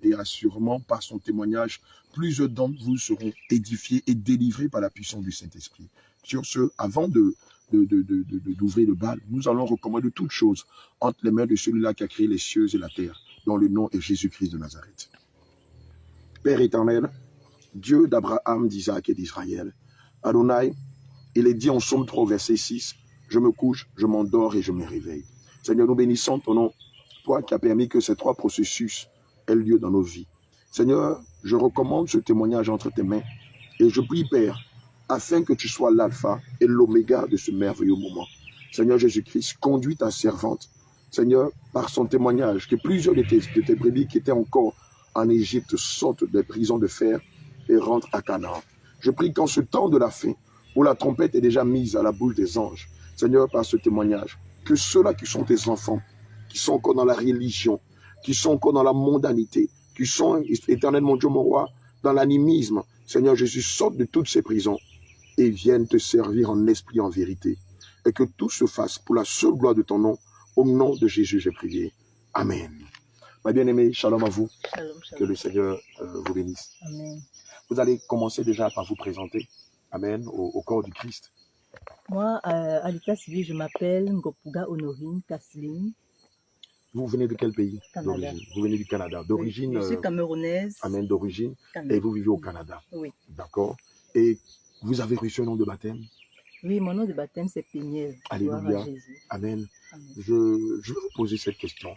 et assurément par son témoignage, plusieurs d'entre vous seront édifiés et délivrés par la puissance du Saint-Esprit. Sur ce, avant d'ouvrir le bal, nous allons recommander toutes choses entre les mains de celui-là qui a créé les cieux et la terre, dont le nom est Jésus-Christ de Nazareth. Père éternel, Dieu d'Abraham, d'Isaac et d'Israël, Adonai, il est dit en Psaume 3, verset 6, « Je me couche, je m'endors et je me réveille. » Seigneur, nous bénissons ton nom, toi qui as permis que ces trois processus aient lieu dans nos vies. Seigneur, je recommande ce témoignage entre tes mains et je prie, Père, afin que tu sois l'alpha et l'oméga de ce merveilleux moment. Seigneur Jésus-Christ, conduis ta servante, Seigneur, par son témoignage, que plusieurs de tes brebis qui étaient encore en Égypte sortent des prisons de fer et rentrent à Canaan. Je prie qu'en ce temps de la fin, où la trompette est déjà mise à la bouche des anges, Seigneur, par ce témoignage, que ceux-là qui sont tes enfants, qui sont encore dans la religion, qui sont encore dans la mondanité, qui sont, éternel mon Dieu, mon roi, dans l'animisme, Seigneur Jésus, sortent de toutes ces prisons et viennent te servir en esprit, en vérité. Et que tout se fasse pour la seule gloire de ton nom. Au nom de Jésus, j'ai prié. Amen. Ma bien-aimée, shalom à vous. Shalom, shalom. Que le Seigneur vous bénisse. Amen. Vous allez commencer déjà par vous présenter. Amen. Au corps du Christ. Moi, à l'état civil, je m'appelle Ngopuga Honorine Kasseline. Vous venez de quel pays d'origine? Vous venez du Canada. D'origine. Oui, je suis camerounaise. Amen, d'origine. Et vous vivez au Canada. Oui. D'accord. Et vous avez reçu un nom de baptême? Oui, mon nom de baptême, c'est Péniel. Alléluia. Amen. Je vais vous poser cette question.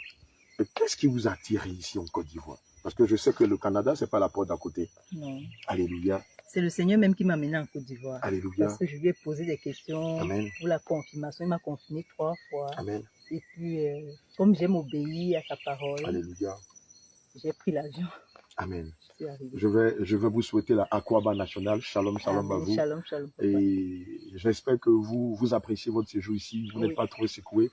Qu'est-ce qui vous a attiré ici en Côte d'Ivoire? Parce que je sais que le Canada, ce n'est pas la porte d'à côté. Non. Alléluia. C'est le Seigneur même qui m'a amené en Côte d'Ivoire. Alléluia. Parce que je lui ai posé des questions. Amen. Pour la confirmation. Il m'a confirmé 3 fois. Amen. Et puis, comme j'aime obéir à sa parole, alléluia, j'ai pris l'avion. Amen. Je vais vous souhaiter la Aquaba nationale. Shalom, shalom. Amen. À vous. Shalom, shalom. Papa. Et j'espère que vous appréciez votre séjour ici. Vous n'êtes pas trop secoué.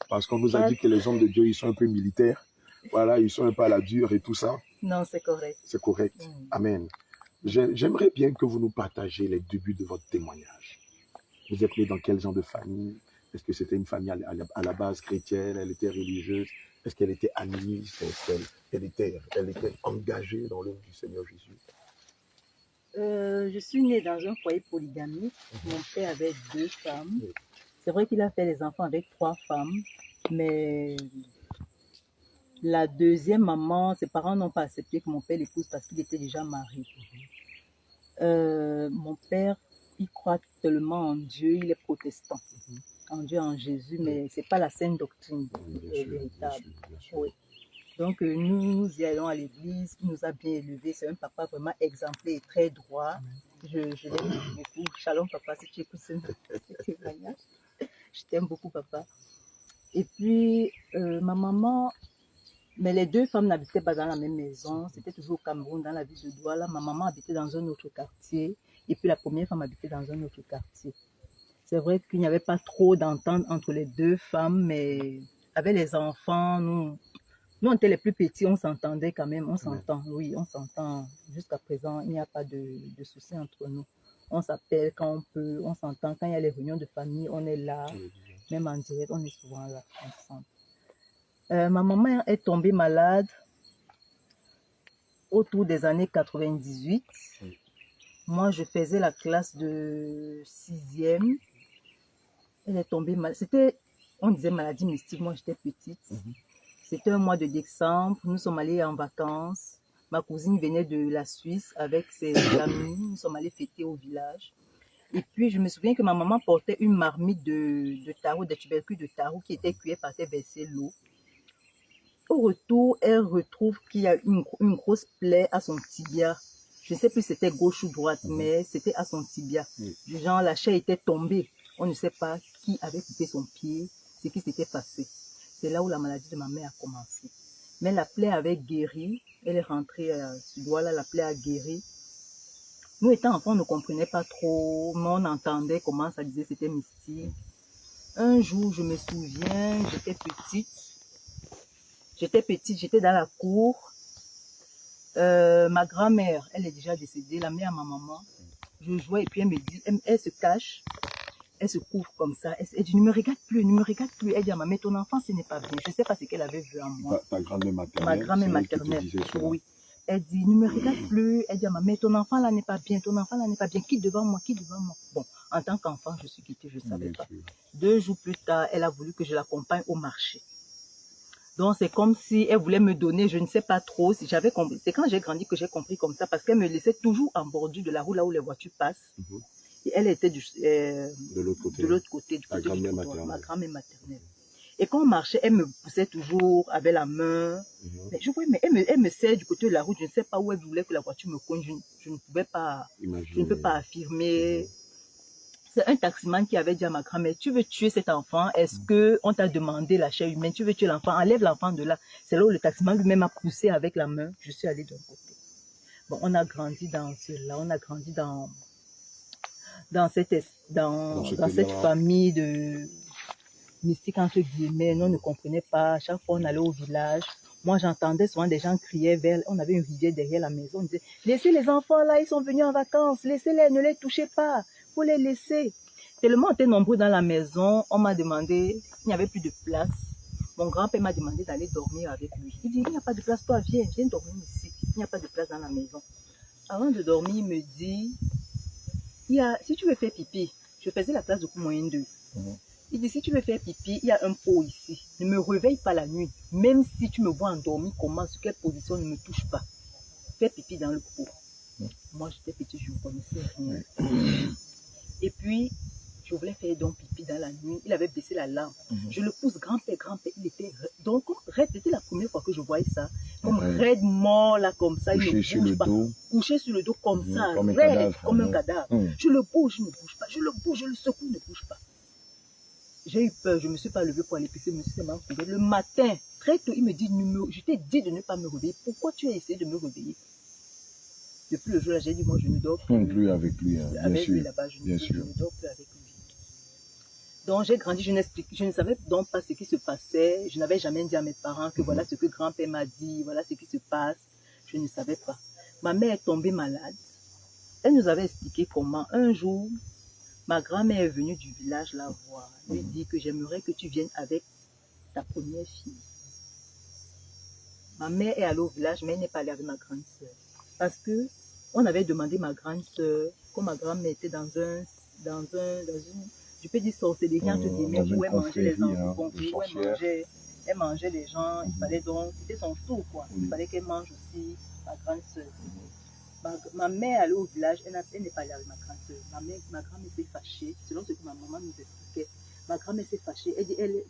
Parce qu'on nous a dit que les hommes de Dieu, ils sont un peu militaires. Voilà, ils sont un peu à la dure et tout ça. Non, c'est correct. C'est correct. Amen. J'aimerais bien que vous nous partagiez les débuts de votre témoignage. Vous êtes né dans quel genre de famille? Est-ce que c'était une famille à la base chrétienne? Elle était religieuse? Est-ce qu'elle était animiste? Elle était engagée dans l'œuvre du Seigneur Jésus? Je suis née dans un foyer polygamique. Mon père avait 2 femmes. C'est vrai qu'il a fait les enfants avec 3 femmes, mais la deuxième maman, ses parents n'ont pas accepté que mon père l'épouse parce qu'il était déjà marié. Mon père, il croit tellement en Dieu, il est protestant. En Dieu, en Jésus, mais ce n'est pas la saine doctrine véritable. Bien sûr. Oui. Donc, nous y allons à l'église, il nous a bien élevés. C'est un papa vraiment exemplaire et très droit. Je l'aime beaucoup. Shalom, papa, si tu écoutes ce témoignage. Je t'aime beaucoup, papa. Et puis, ma maman, mais les 2 femmes n'habitaient pas dans la même maison. C'était toujours au Cameroun, dans la ville de Douala. Ma maman habitait dans un autre quartier. Et puis, la première femme habitait dans un autre quartier. C'est vrai qu'il n'y avait pas trop d'entente entre les 2 femmes, mais avec les enfants, nous on était les plus petits, on s'entendait quand même, on s'entend, oui, on s'entend. Jusqu'à présent, il n'y a pas de souci entre nous. On s'appelle quand on peut, on s'entend. Quand il y a les réunions de famille, on est là, même en direct, on est souvent là, ensemble. Ma maman est tombée malade autour des années 98. Moi, je faisais la classe de 6e. Elle est tombée malade. C'était, on disait maladie mystique, moi j'étais petite. C'était un mois de décembre, nous sommes allés en vacances. Ma cousine venait de la Suisse avec ses amis, nous sommes allés fêter au village. Et puis je me souviens que ma maman portait une marmite de taro, des tubercules de taro qui était cuite par terre verser l'eau. Au retour, elle retrouve qu'il y a une grosse plaie à son tibia. Je ne sais plus si c'était gauche ou droite, mais c'était à son tibia. Genre la chair était tombée. On ne sait pas qui avait coupé son pied, ce qui s'était passé. C'est là où la maladie de ma mère a commencé. Mais la plaie avait guéri. Elle est rentrée sur Douala, la plaie a guéri. Nous, étant enfants, on ne comprenait pas trop, mais on entendait comment ça disait, c'était mystique. Un jour, je me souviens, j'étais petite, j'étais dans la cour. Ma grand-mère, elle est déjà décédée, la mère à ma maman. Je jouais et puis elle me dit, elle se cache. Elle se couvre comme ça. Elle dit, ne me regarde plus, ne me regarde plus. Elle dit à ma mère, ton enfant, ce n'est pas bien. Je ne sais pas ce qu'elle avait vu en moi. Ta grand-mère maternelle. Ma grand-mère maternelle. Oui. Elle dit, ne me regarde plus. Elle dit à ma mère, ton enfant là n'est pas bien, ton enfant là n'est pas bien. Quitte devant moi, quitte devant moi. Bon, en tant qu'enfant, je suis quittée, je ne savais pas. 2 jours plus tard, elle a voulu que je l'accompagne au marché. Donc, c'est comme si elle voulait me donner, je ne sais pas trop si j'avais compris. C'est quand j'ai grandi que j'ai compris comme ça, parce qu'elle me laissait toujours en bordure de la route, là où les voitures passent. Et elle était de l'autre côté, du côté de ma grand-mère maternelle. Et quand on marchait, elle me poussait toujours avec la main. Mais je voyais, mais elle me serre du côté de la route, je ne sais pas où elle voulait que la voiture me cogne, je ne pouvais pas, je ne peux pas affirmer. C'est un taximan qui avait dit à ma grand-mère, tu veux tuer cet enfant? Est-ce qu'on t'a demandé la chair humaine? Tu veux tuer l'enfant? Enlève l'enfant de là. C'est là où le taximan lui-même a poussé avec la main. Je suis allée d'un côté. Bon, on a grandi dans cela. On a grandi dans cette famille de mystiques, entre guillemets. Nous, on ne comprenait pas. À chaque fois, on allait au village. Moi, j'entendais souvent des gens crier vers... On avait une rivière derrière la maison. On disait, laissez les enfants là, ils sont venus en vacances. Laissez-les, ne les touchez pas. Faut les laisser. Tellement on était nombreux dans la maison, on m'a demandé, il n'y avait plus de place. Mon grand-père m'a demandé d'aller dormir avec lui. Il dit, il n'y a pas de place, toi, viens dormir ici. Il n'y a pas de place dans la maison. Avant de dormir, il me dit, si tu veux faire pipi, je faisais la place de coup moyen 2. Il dit, si tu veux faire pipi, il y a un pot ici. Ne me réveille pas la nuit. Même si tu me vois endormi, comment, sur quelle position, ne me touche pas. Fais pipi dans le pot. Moi, j'étais petit, je ne connaissais rien. Et puis, je voulais faire donc pipi dans la nuit. Il avait baissé la lampe. Je le pousse, grand-père. Il était donc raide. C'était la première fois que je voyais ça. Comme raide, mort, là, comme ça. Couché sur le dos. Couché sur le dos, comme ça. Comme raide, comme un cadavre. Je le bouge, il ne bouge pas. Je le bouge, je le secoue, il ne bouge pas. J'ai eu peur. Je ne me suis pas levée pour aller pisser. Le matin, très tôt, il me dit, je t'ai dit de ne pas me réveiller. Pourquoi tu as essayé de me réveiller? Depuis le jour-là, j'ai dit, moi, je ne dors plus avec lui. Hein, avec lui là-bas, je ne dors plus avec lui. Donc, j'ai grandi, je ne savais donc pas ce qui se passait. Je n'avais jamais dit à mes parents que voilà ce que grand-père m'a dit, voilà ce qui se passe. Je ne savais pas. Ma mère est tombée malade. Elle nous avait expliqué comment, un jour, ma grand-mère est venue du village la voir. Elle lui dit que j'aimerais que tu viennes avec ta première fille. Ma mère est allée au village, mais elle n'est pas allée avec ma grande sœur. Parce que on avait demandé ma grande sœur, comme ma grand-mère était dans une, je peux dire sorcellerie entre guillemets, où elle mangeait les enfants, où elle mangeait les gens, il fallait donc, c'était son tour quoi, il fallait qu'elle mange aussi ma grande sœur. Ma mère allait au village, elle n'est pas allée avec ma grande sœur. Ma grand-mère s'est fâchée, selon ce que ma maman nous expliquait. Ma grand-mère s'est fâchée,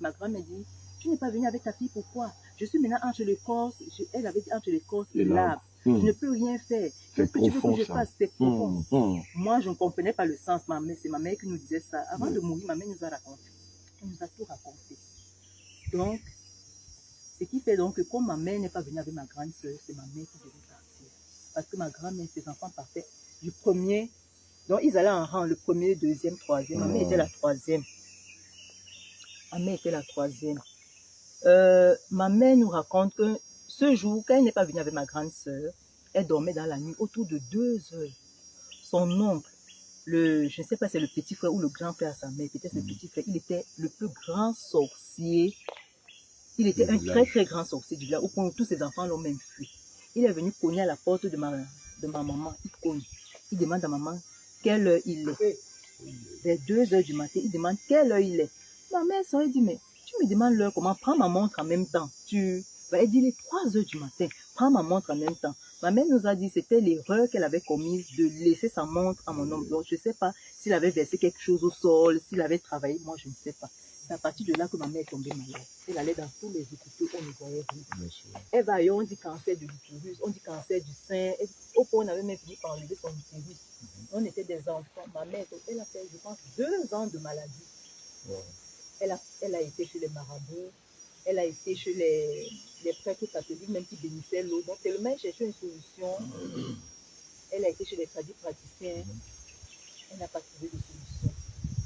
ma grand-mère dit, tu n'es pas venue avec ta fille, pourquoi? Je suis maintenant entre l'écorce, elle avait dit entre l'écorce et l'arbre. Je ne peux rien faire. Qu'est-ce que tu veux que je fasse? C'est profond. Moi, je ne comprenais pas le sens. C'est ma mère qui nous disait ça. Avant de mourir, ma mère nous a raconté. Elle nous a tout raconté. Donc, ce qui fait donc que comme ma mère n'est pas venue avec ma grande soeur, c'est ma mère qui devait partir. Parce que ma grand-mère, ses enfants partaient du premier. Donc, ils allaient en rang, le premier, deuxième, troisième. Ma mère était la troisième. Ma mère était la troisième. Ma mère nous raconte que ce jour, quand elle n'est pas venue avec ma grande sœur, elle dormait dans la nuit autour de 2 heures. Son oncle, je ne sais pas si c'est le petit frère ou le grand frère à sa mère, peut-être le petit frère, il était le plus grand sorcier. Il était un très très grand sorcier du village, au point où tous ses enfants l'ont même fui. Il est venu cogner à la porte de ma maman, il cogne. Il demande à maman quelle heure il est. Vers 2 heures du matin, il demande quelle heure il est. Ma mère s'est dit, mais tu me demandes l'heure comment? Prends ma montre en même temps. Elle dit, il est 3 heures du matin. Prends ma montre en même temps. Ma mère nous a dit que c'était l'erreur qu'elle avait commise de laisser sa montre à mon oncle. Donc, je ne sais pas s'il avait versé quelque chose au sol, s'il avait travaillé. Moi, je ne sais pas. C'est à partir de là que ma mère est tombée malade. Elle allait dans tous les hôpitaux, on ne voyait rien. Elle va ailleurs, on dit cancer de l'utérus, on dit cancer du sein. Au point, on avait même fini par enlever son utérus. On était des enfants. Ma mère, elle a fait, je pense, 2 ans de maladie. Elle a été chez les marabouts, elle a été chez les prêtres catholiques, même qui bénissaient l'eau. Donc, tellement elle cherchait une solution. Elle a été chez les praticiens. Elle n'a pas trouvé de solution.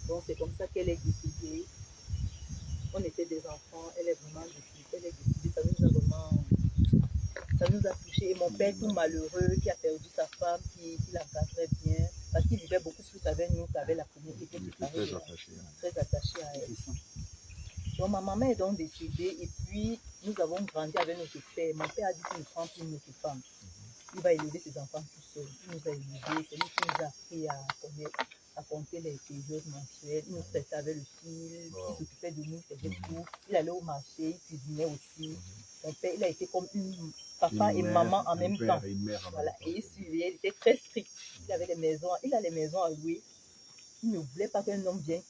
Donc, c'est comme ça qu'elle est décédée. On était des enfants, elle est vraiment décédée. Elle est décédée. Ça nous a touchés. Et mon père, tout malheureux, qui a perdu sa femme, qui l'encadrait bien, parce qu'il vivait beaucoup plus avec nous qu'avec la première qui était séparée. Très attaché à elle. Donc ma maman est donc décédée et puis nous avons grandi avec notre père. Mon père a dit qu'il ne prend plus notre femme. Il va élever ses enfants tout seul. Il nous a élevés, c'est lui qui nous a appris à compter les périodes mensuelles. Il nous traitait avec le fil, il s'occupait de nous, il faisait tout. Il allait au marché, il cuisinait aussi. Mon père, il a été comme papa et maman en même temps. Voilà. Et il suivait, il était très strict. Il avait il a les maisons à louer. Il ne voulait pas qu'un homme vienne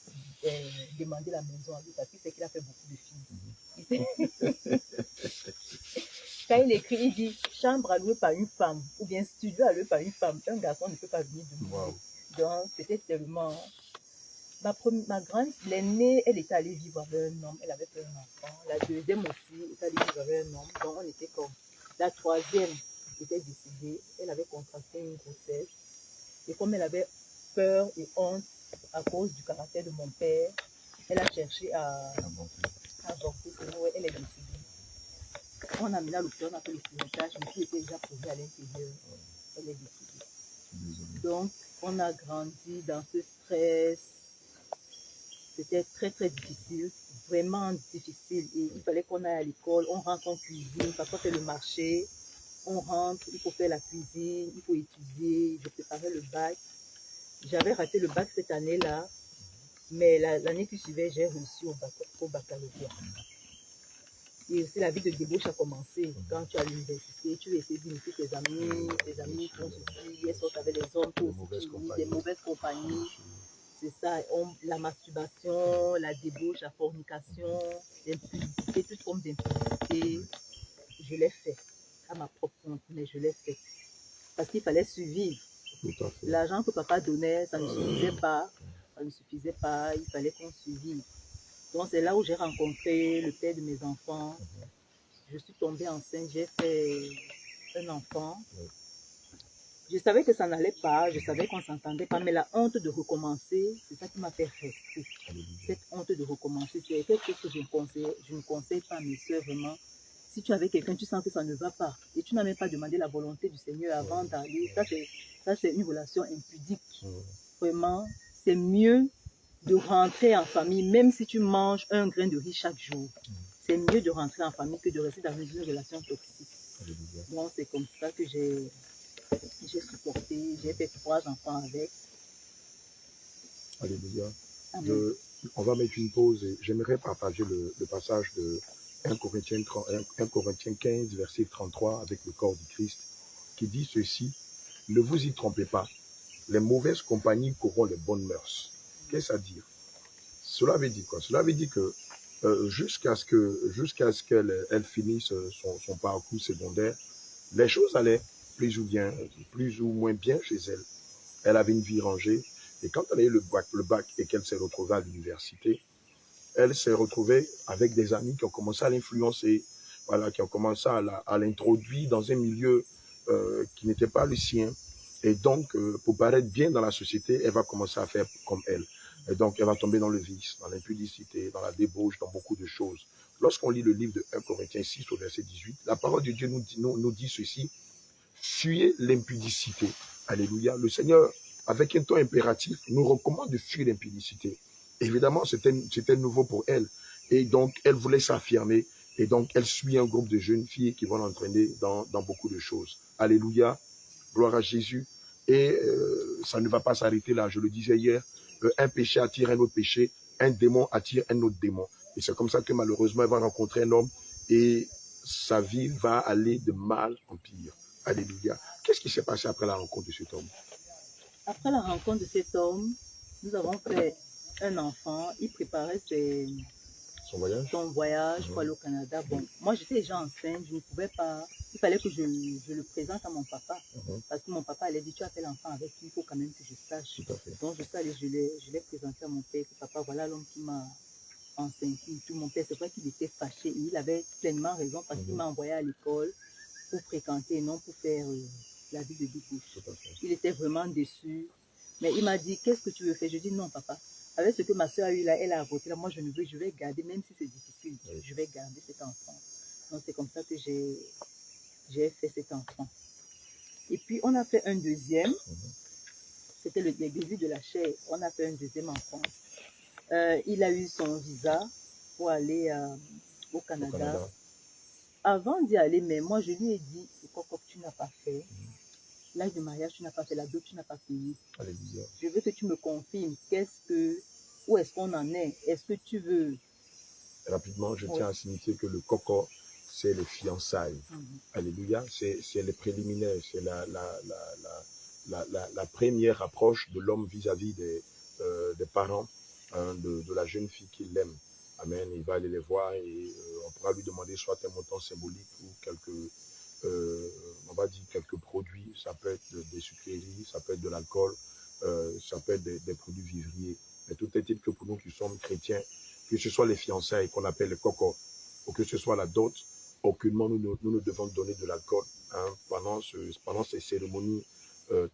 demander la maison à lui parce qu'il sait qu'il a fait beaucoup de filles. Quand il écrit, il dit chambre allouée par une femme ou bien studio alloué par une femme. Un garçon ne peut pas venir demander. Wow. Donc, c'était tellement. Ma grande, l'aînée, elle était allée vivre avec un homme. Elle avait fait un enfant. La deuxième aussi était allée vivre avec un homme. Donc, on était comme. La troisième était décédée. Elle avait contracté une grossesse. Et comme elle avait peur et honte à cause du caractère de mon père, elle a cherché à avorter. Sinon, elle est décédée. On a mis à l'hôpital, on a fait le curettage, mais qui était déjà posé à l'intérieur. Elle est décédée. Donc, on a grandi dans ce stress. C'était très, très difficile, vraiment difficile. Et il fallait qu'on aille à l'école, on rentre en cuisine, parfois on fait le marché, on rentre, il faut faire la cuisine, il faut étudier. Je préparais le bac. J'avais raté le bac cette année-là, mais l'année qui suivait, j'ai réussi au baccalauréat. Et aussi la vie de débauche a commencé. Quand tu es à l'université, tu essaies d'imiter tes amis font ceci, elles sortent avec les hommes, des mauvaises compagnies. C'est ça, la masturbation, la débauche, la fornication, l'impudicité, toute forme d'impudicité, je l'ai fait à ma propre compte, mais je l'ai fait. Parce qu'il fallait survivre. L'argent que papa donnait, ça ne suffisait pas. Ça ne suffisait pas, il fallait qu'on survive. Donc c'est là où j'ai rencontré le père de mes enfants. Je suis tombée enceinte, j'ai fait un enfant. Je savais que ça n'allait pas, je savais qu'on ne s'entendait pas, mais la honte de recommencer, c'est ça qui m'a fait rester. Cette honte de recommencer, c'est quelque chose que je ne conseille pas à mes soeurs vraiment. Si tu es avec quelqu'un, tu sens que ça ne va pas et tu n'as même pas demandé la volonté du Seigneur avant d'aller, ça c'est une relation impudique. Vraiment, c'est mieux de rentrer en famille, même si tu manges un grain de riz chaque jour. C'est mieux de rentrer en famille que de rester dans une relation toxique. Donc c'est comme ça que j'ai supporté, j'ai fait 3 enfants avec. Alléluia. On va mettre une pause et j'aimerais partager le passage de 1 Corinthiens 15, verset 33 avec le corps du Christ, qui dit ceci: ne vous y trompez pas, les mauvaises compagnies corrompent les bonnes mœurs. Qu'est-ce à dire? Cela veut dire quoi? Cela veut dire que jusqu'à ce qu'elle finisse son parcours secondaire, les choses allaient plus ou moins bien chez elle. Elle avait une vie rangée. Et quand elle a eu le bac et qu'elle s'est retrouvée à l'université, elle s'est retrouvée avec des amis qui ont commencé à l'influencer, voilà, qui ont commencé à l'introduire dans un milieu qui n'était pas le sien. Et donc, pour paraître bien dans la société, elle va commencer à faire comme elle. Et donc, elle va tomber dans le vice, dans l'impudicité, dans la débauche, dans beaucoup de choses. Lorsqu'on lit le livre de 1 Corinthiens 6 au verset 18, la parole de Dieu nous dit ceci: fuyez l'impudicité. Alléluia. Le Seigneur, avec un ton impératif, nous recommande de fuir l'impudicité. Évidemment, c'était nouveau pour elle. Et donc, elle voulait s'affirmer. Et donc, elle suit un groupe de jeunes filles qui vont l'entraîner dans beaucoup de choses. Alléluia. Gloire à Jésus. Et ça ne va pas s'arrêter là. Je le disais hier, un péché attire un autre péché, un démon attire un autre démon. Et c'est comme ça que malheureusement, elle va rencontrer un homme et sa vie va aller de mal en pire. Alléluia. Qu'est-ce qui s'est passé après la rencontre de cet homme? Après la rencontre de cet homme, nous avons fait un enfant. Il préparait son voyage pour aller au Canada. Bon, moi j'étais déjà enceinte, je ne pouvais pas. Il fallait que je le présente à mon papa. Parce que mon papa allait dire: tu as fait l'enfant avec lui, il faut quand même que je sache. Donc je suis allée, je l'ai présenté à mon père, que papa, voilà l'homme qui m'a enceinte. Tout mon père, c'est vrai qu'il était fâché et il avait pleinement raison parce qu'il m'a envoyé à l'école pour fréquenter, non pour faire la vie de débauche. Il était vraiment déçu. Mais il m'a dit: qu'est-ce que tu veux faire? Je dis: non, papa. Avec ce que ma soeur a eu là, elle a avorté là, moi je ne veux, je vais garder, même si c'est difficile, je vais garder cet enfant. Donc c'est comme ça que j'ai fait cet enfant. Et puis on a fait un deuxième. c'était le début de la chair. On a fait un deuxième enfant. Il a eu son visa pour aller au Canada. Avant d'y aller, mais moi, je lui ai dit, c'est quoi que tu n'as pas fait. L'âge de mariage, tu n'as pas fait. La dot, tu n'as pas payé. Alléluia. Je veux que tu me confirmes où est-ce qu'on en est. Est-ce que tu veux... Rapidement, je tiens à signifier que le coco, c'est les fiançailles. Alléluia. C'est les préliminaires. C'est la première approche de l'homme vis-à-vis des parents de la jeune fille qu'il aime. Amen. Il va aller les voir et on pourra lui demander soit un montant symbolique ou on va dire quelques produits. Ça peut être des sucreries, ça peut être de l'alcool, ça peut être des produits vivriers. Mais tout est-il que pour nous qui sommes chrétiens, que ce soit les fiançailles qu'on appelle les cocos, ou que ce soit la dot, aucunement nous ne devons donner de l'alcool pendant ces cérémonies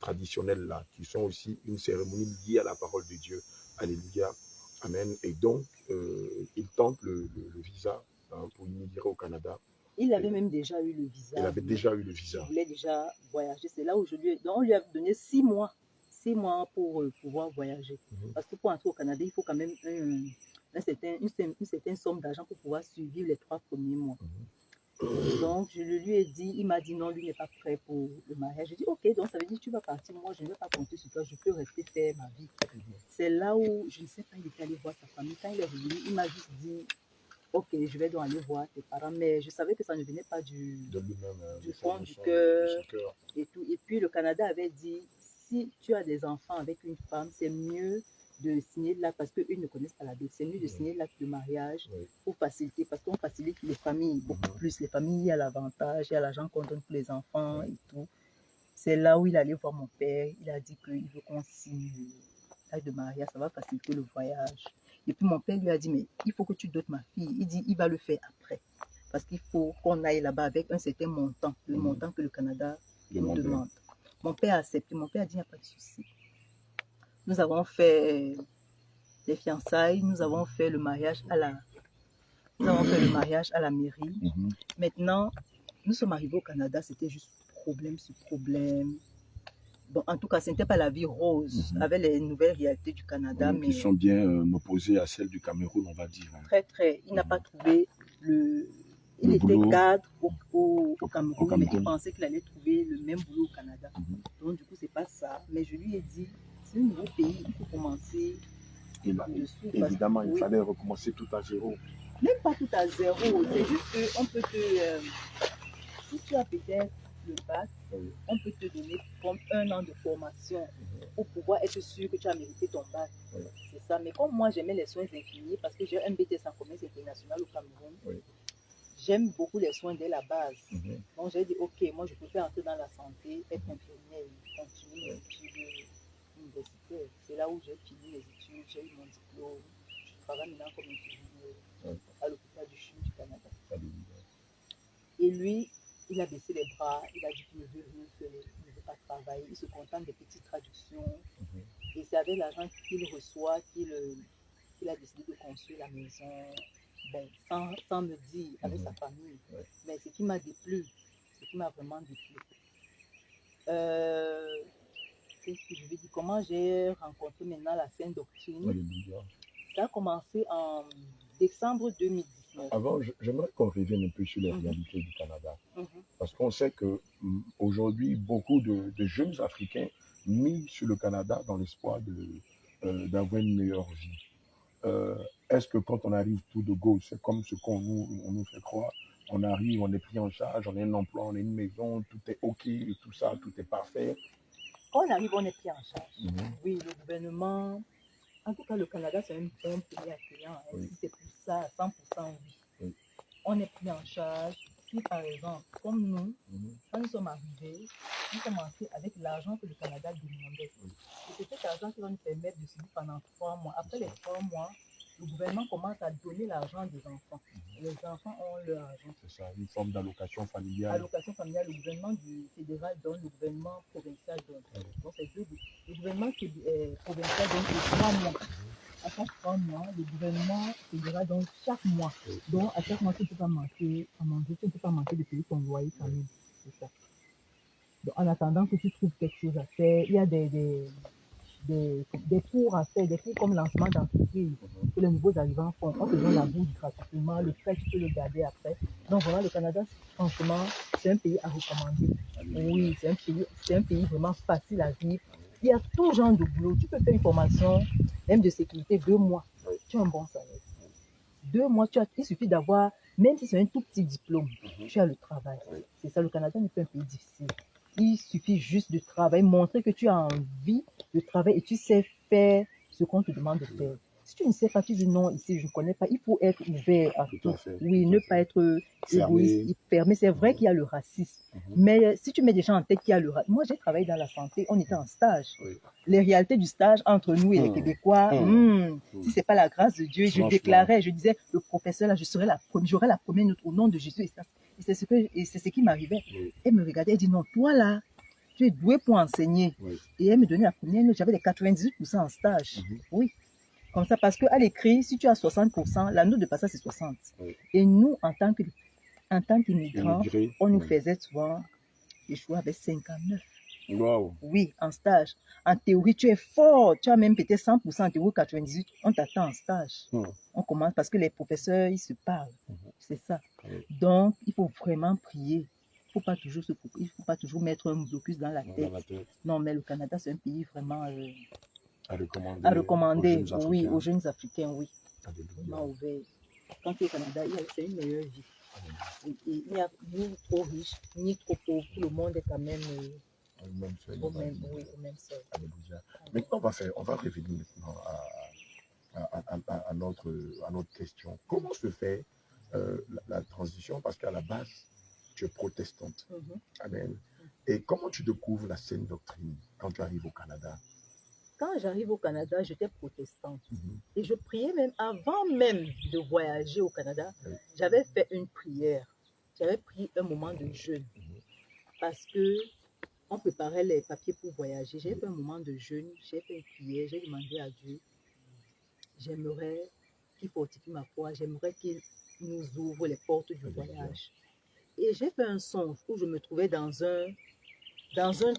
traditionnelles-là, qui sont aussi une cérémonie liée à la parole de Dieu. Alléluia. Amen. Et donc, il tente le visa pour immigrer au Canada. Il avait même déjà eu le visa. Il avait déjà eu le visa. Il voulait déjà voyager. C'est là où on lui a donné 6 mois. 6 mois pour pouvoir voyager. Parce que pour entrer au Canada, il faut quand même une certaine somme d'argent pour pouvoir suivre les 3 premiers mois. Donc, je lui ai dit, il m'a dit non, lui n'est pas prêt pour le mariage. J'ai dit, ok, donc ça veut dire que tu vas partir. Moi, je ne vais pas compter sur toi, je peux rester faire ma vie. C'est là où, je ne sais pas, il était allé voir sa famille. Quand il est revenu, il m'a juste dit, ok, je vais donc aller voir tes parents. Mais je savais que ça ne venait pas du fond du cœur et tout. Et puis, le Canada avait dit, si tu as des enfants avec une femme, c'est mieux de signer l'acte, parce qu'eux ne connaissent pas la dot. C'est mieux de signer l'acte de mariage pour faciliter, parce qu'on facilite les familles beaucoup plus. Les familles, il y a l'avantage, il y a l'argent qu'on donne pour les enfants et tout. C'est là où il allait voir mon père. Il a dit qu'il veut qu'on signe l'acte de mariage, ça va faciliter le voyage. Et puis mon père lui a dit, mais il faut que tu dotes ma fille. Il dit, il va le faire après. Parce qu'il faut qu'on aille là-bas avec un certain montant, le montant que le Canada nous demande. Mon père a accepté. Mon père a dit, il n'y a pas de souci. Nous avons fait les fiançailles, nous avons fait le mariage à la mairie. Maintenant, nous sommes arrivés au Canada, c'était juste problème sur problème. Bon, en tout cas, ce n'était pas la vie rose avec les nouvelles réalités du Canada. Mais qui sont bien opposées à celles du Cameroun, on va dire. Très, très. Il n'a pas trouvé Il était cadre au Cameroun, mais il pensait qu'il allait trouver le même boulot au Canada. Donc, du coup, c'est pas ça. Mais je lui ai dit, c'est un nouveau pays, il faut commencer dessus. Évidemment, il fallait recommencer tout à zéro. Même pas tout à zéro. C'est juste qu'on peut si tu as peut-être le bac, on peut te donner comme 1 an de formation pour pouvoir être sûr que tu as mérité ton bac. C'est ça. Mais comme moi, j'aimais les soins infirmiers parce que j'ai un BTS en commerce international au Cameroun. J'aime beaucoup les soins dès la base. Donc, j'ai dit, ok, moi, je peux faire entrer dans la santé, être infirmière et continuer mes études universitaires. C'est là où j'ai fini les études, j'ai eu mon diplôme. Je travaille maintenant comme infirmière à l'hôpital du CHU du Canada. Et lui, il a baissé les bras, il a dit qu'il ne veut rien faire, il ne veut pas travailler, il se contente des petites traductions. Et c'est avec l'argent qu'il reçoit qu'il a décidé de construire la maison, sans me dire, avec sa famille. Mais ce qui m'a déplu, ce qui m'a vraiment déplu. Qu'est-ce que je vais dire? Comment j'ai rencontré maintenant la Sainte Doctrine? Ça a commencé en décembre 2019. Avant, j'aimerais qu'on revienne un peu sur les réalités du Canada. Parce qu'on sait qu'aujourd'hui, beaucoup de jeunes Africains misent sur le Canada dans l'espoir d'avoir une meilleure vie. Est-ce que quand on arrive tout de go, c'est comme ce qu'on nous fait croire, on arrive, on est pris en charge, on a un emploi, on a une maison, tout est OK, et tout ça, tout est parfait. Quand on arrive, on est pris en charge. Oui, le gouvernement... En tout cas, le Canada, c'est un bon pays accueillant. Si c'est plus ça, à 100% oui. On est pris en charge. Si, par exemple, comme nous, quand nous sommes arrivés, nous sommes entrés avec l'argent que le Canada demandait. Et c'est cet argent qui va nous permettre de subir pendant 3 mois. Après les 3 mois, le gouvernement commence à donner l'argent des enfants. Les enfants ont leur argent. C'est ça, une forme d'allocation familiale. Allocation familiale, le gouvernement fédéral donne, le gouvernement provincial donne. Donc, c'est deux. Le gouvernement provincial donne pour 3 mois. À chaque 3 mois, le gouvernement fédéral donne chaque mois. Donc, à chaque mois, tu ne peux pas manquer à manger, tu ne peux pas manquer de payer ton loyer quand même. C'est ça. Donc, en attendant que tu trouves quelque chose à faire, il y a des des cours à faire, des cours comme lancement d'entreprise, que les nouveaux arrivants font. On te donne la bourse gratuitement, le frais, tu peux le garder après. Donc voilà, le Canada, franchement, c'est un pays à recommander. Oui, c'est un pays vraiment facile à vivre. Il y a tout genre de boulot. Tu peux faire une formation, même de sécurité, 2 mois. Tu as un bon salaire. 2 mois, il suffit d'avoir, même si c'est un tout petit diplôme, tu as le travail. C'est ça, le Canada n'est pas un pays difficile. Il suffit juste de travailler, montrer que tu as envie de travailler et tu sais faire ce qu'on te demande de faire. Si tu ne sais pas, tu dis non, ici je ne connais pas. Il faut être ouvert à tout. Oui, ne pas être égoïste, fermé. C'est vrai qu'il y a le racisme. Mais si tu mets des gens en tête qu'il y a le racisme. Moi, j'ai travaillé dans la santé, on était en stage. Les réalités du stage entre nous et les Québécois, si ce n'est pas la grâce de Dieu, je déclarais, je disais, le professeur, là, j'aurais la première note au nom de Jésus. Et c'est ce qui m'arrivait. Elle me regardait, elle dit, non, toi là, tu es doué pour enseigner. Et elle me donnait la première note, j'avais des 98% en stage. Oui. Comme ça, parce qu'à l'écrit, si tu as 60%, la note de passage, c'est 60. Et nous, en tant qu'immigrants, on nous faisait souvent échouer avec 59. Wow. Oui, en stage. En théorie, tu es fort. Tu as même peut-être 100% en théorie, 98. On t'attend en stage. On commence parce que les professeurs, ils se parlent. C'est ça. Donc, il faut vraiment prier. Il ne faut pas toujours mettre un blocus dans la tête. Non, mais le Canada, c'est un pays vraiment à recommander aux jeunes Africains, oui. Vraiment ouvert. Quand tu es au Canada, c'est une meilleure vie. Il n'y a ni trop riche, ni trop pauvre. Tout le monde est quand même au même sol. Maintenant, on va revenir maintenant à notre question. Comment se fait la transition? Parce qu'à la base, tu es protestante. Amen. Et comment tu découvres la saine doctrine quand tu arrives au Canada? Quand j'arrive au Canada, j'étais protestante. Et je priais même avant même de voyager au Canada. J'avais fait une prière. J'avais pris un moment de jeûne. Parce que on préparait les papiers pour voyager. J'ai fait un moment de jeûne. J'ai fait une prière. J'ai demandé à Dieu. J'aimerais qu'il fortifie ma foi. J'aimerais qu'il nous ouvre les portes du voyage. Et j'ai fait un songe où je me trouvais dans un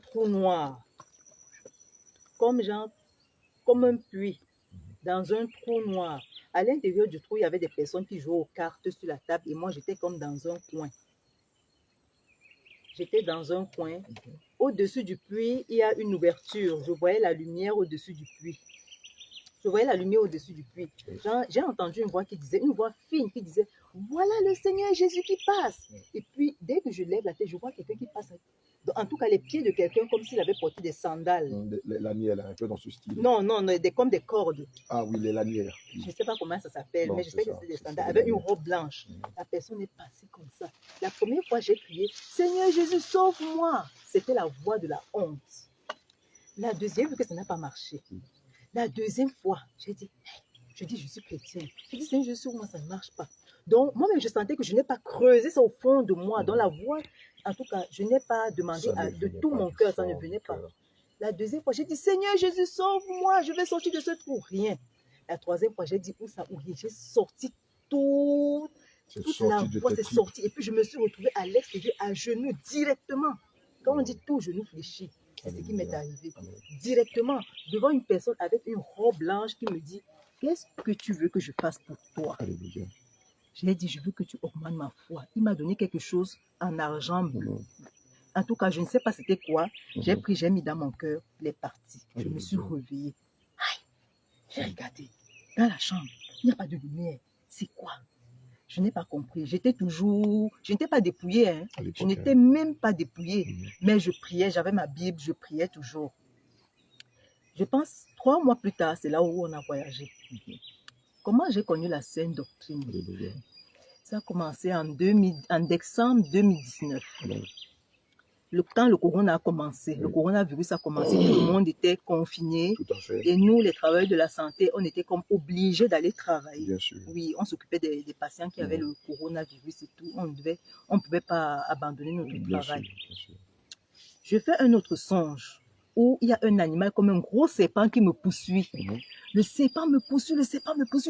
trou noir. Comme un puits, dans un trou noir. À l'intérieur du trou, il y avait des personnes qui jouaient aux cartes sur la table et moi, j'étais comme dans un coin. J'étais dans un coin. Au-dessus du puits, il y a une ouverture. Je voyais la lumière au-dessus du puits. J'ai entendu une voix une voix fine qui disait, voilà le Seigneur Jésus qui passe. Et puis, dès que je lève la tête, je vois quelqu'un qui passe. En tout cas, les pieds de quelqu'un comme s'il avait porté des sandales. Lanières, un peu dans ce style. Non, comme des cordes. Ah oui, les lanières. Je ne sais pas comment ça s'appelle, mais je sais que c'était des sandales avec une robe blanche. La personne est passée comme ça. La première fois, j'ai crié, Seigneur Jésus, sauve-moi. C'était la voix de la honte. La deuxième, vu que ça n'a pas marché. La deuxième fois, je dis, je suis chrétien. Je dis, Seigneur Jésus, sauve-moi, ça ne marche pas. Donc, moi-même, je sentais que je n'ai pas creusé ça au fond de moi. Dans la voix, en tout cas, je n'ai pas demandé de tout mon cœur, ça ne venait pas. La deuxième fois, j'ai dit, Seigneur Jésus, sauve-moi, je vais sortir de ce trou. Rien. La troisième fois, j'ai dit, où ça, où rien. J'ai sorti toute la voix, c'est sorti. Et puis, je me suis retrouvée à l'extérieur, à genoux, directement. Quand on dit tout, genou fléchi, c'est ce qui m'est arrivé. Directement, devant une personne avec une robe blanche qui me dit, qu'est-ce que tu veux que je fasse pour toi? Alléluia. J'ai dit, je veux que tu augmentes ma foi. Il m'a donné quelque chose en argent bleu. En tout cas, je ne sais pas c'était quoi. J'ai pris, j'ai mis dans mon cœur, il est parti. Je me suis réveillée. J'ai regardé. Dans la chambre, il n'y a pas de lumière. C'est quoi? Je n'ai pas compris. Je n'étais pas dépouillée. Hein. Je n'étais même pas dépouillée. Mais je priais, j'avais ma Bible, je priais toujours. Je pense, 3 mois plus tard, c'est là où on a voyagé. Comment j'ai connu la saine doctrine? Ça a commencé en décembre 2019. Quand le corona a commencé, le coronavirus a commencé, tout le monde était confiné. Et nous, les travailleurs de la santé, on était comme obligés d'aller travailler. Bien sûr. Oui, on s'occupait des patients qui avaient le coronavirus et tout. On ne pouvait pas abandonner notre travail. Bien sûr. Je fais un autre songe où il y a un animal comme un gros serpent qui me poursuit. Le serpent me poursuit,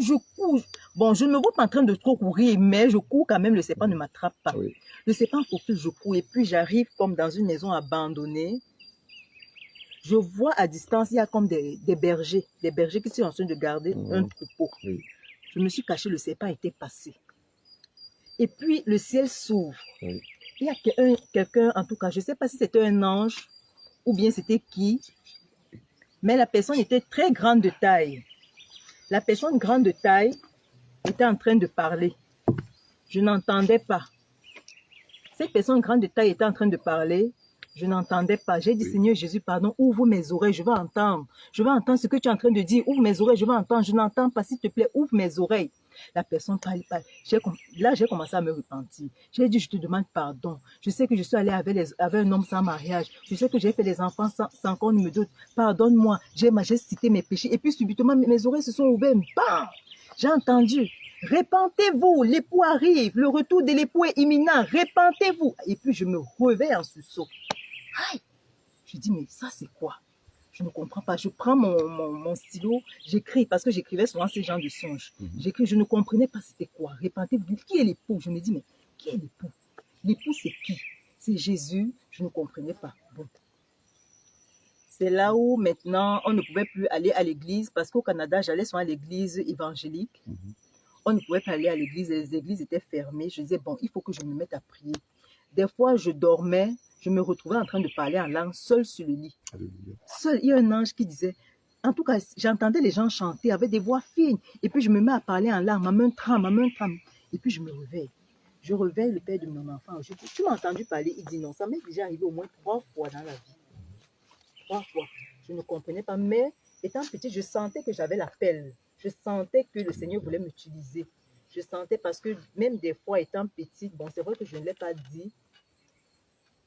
je cours. Bon, je ne me vois pas en train de trop courir, mais je cours quand même, le serpent ne m'attrape pas. Le serpent faufile, je cours et puis j'arrive comme dans une maison abandonnée. Je vois à distance, il y a comme des bergers qui sont en train de garder un troupeau. Oui. Je me suis caché, le serpent était passé. Et puis, le ciel s'ouvre. Oui. Il y a quelqu'un, en tout cas, je ne sais pas si c'était un ange ou bien c'était qui, mais la personne était très grande de taille. La personne grande de taille était en train de parler. Je n'entendais pas. Cette personne grande de taille était en train de parler. Je n'entendais pas. J'ai dit, oui. Seigneur Jésus, pardon, ouvre mes oreilles, je vais entendre. Je vais entendre ce que tu es en train de dire. Ouvre mes oreilles, je vais entendre. Je n'entends pas, s'il te plaît, ouvre mes oreilles. La personne parle. Là, j'ai commencé à me repentir. J'ai dit, je te demande pardon. Je sais que je suis allée avec un homme sans mariage. Je sais que j'ai fait des enfants sans qu'on ne me doute. Pardonne-moi. J'ai cité mes péchés. Et puis, subitement, mes oreilles se sont ouvertes. Bam! J'ai entendu. Répentez-vous, l'époux arrive, le retour de l'époux est imminent, répentez-vous. Et puis je me réveille en sursaut. Aïe! Je dis, mais ça c'est quoi? Je ne comprends pas. Je prends mon stylo, j'écris, parce que j'écrivais souvent ces genres de songes. J'écris, je ne comprenais pas c'était quoi. Répentez-vous, qui est l'époux? Je me dis, mais qui est l'époux? L'époux c'est qui? C'est Jésus, je ne comprenais pas. Bon. C'est là où maintenant on ne pouvait plus aller à l'église, parce qu'au Canada, j'allais souvent à l'église évangélique. On ne pouvait pas aller à l'église, les églises étaient fermées. Je disais, bon, il faut que je me mette à prier. Des fois, je dormais, je me retrouvais en train de parler en langue, seule sur le lit. Seul, il y a un ange qui disait, en tout cas, j'entendais les gens chanter avec des voix fines. Et puis, je me mets à parler en langue, ma main tremble, ma main tremble. Et puis, je me réveille. Je réveille le père de mon enfant. Je dis, tu m'as entendu parler? Il dit non. Ça m'est déjà arrivé au moins 3 fois dans la vie. 3 fois. Je ne comprenais pas, mais étant petite, je sentais que j'avais l'appel. Je sentais que le Seigneur voulait m'utiliser. Je sentais parce que même des fois, étant petite, bon, c'est vrai que je ne l'ai pas dit,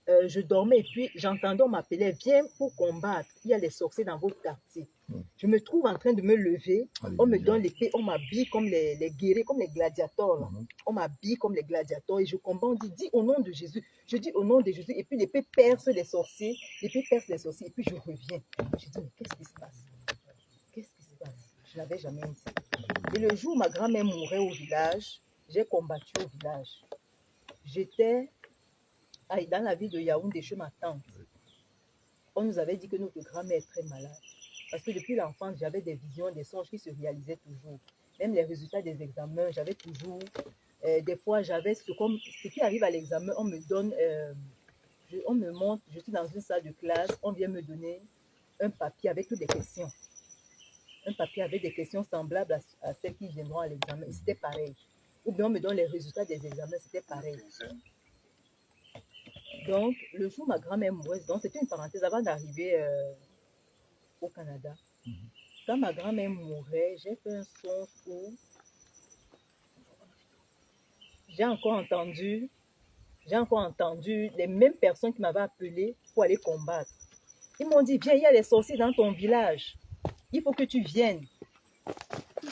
je dormais et puis j'entendais, on m'appelait, viens pour combattre. Il y a les sorciers dans votre quartier. Je me trouve en train de me lever, on me donne l'épée, on m'habille comme les guerriers, comme les gladiateurs. On m'habille comme les gladiateurs et je combats, on dit, dis au nom de Jésus. Je dis au nom de Jésus et puis l'épée perce les sorciers, l'épée perce les sorciers et puis je reviens. Je dis, mais qu'est-ce qui se passe? Qu'est-ce qui se passe? Je n'avais jamais dit. Et le jour où ma grand-mère mourait au village, j'ai combattu au village. J'étais dans la ville de Yaoundé chez ma tante. On nous avait dit que notre grand-mère est très malade. Parce que depuis l'enfance, j'avais des visions, des songes qui se réalisaient toujours. Même les résultats des examens, j'avais toujours... des fois, j'avais ce qui arrive à l'examen, on me donne... on me montre, je suis dans une salle de classe, on vient me donner un papier avec toutes les questions. Un papier avec des questions semblables à celles qui viendront à l'examen. Et c'était pareil. Ou bien on me donne les résultats des examens, c'était pareil. Donc, le jour où ma grand-mère mourait, donc c'était une parenthèse avant d'arriver au Canada. Quand ma grand-mère mourait, j'ai fait un songe où j'ai encore entendu les mêmes personnes qui m'avaient appelé pour aller combattre. Ils m'ont dit, viens, il y a les sorciers dans ton village. Il faut que tu viennes.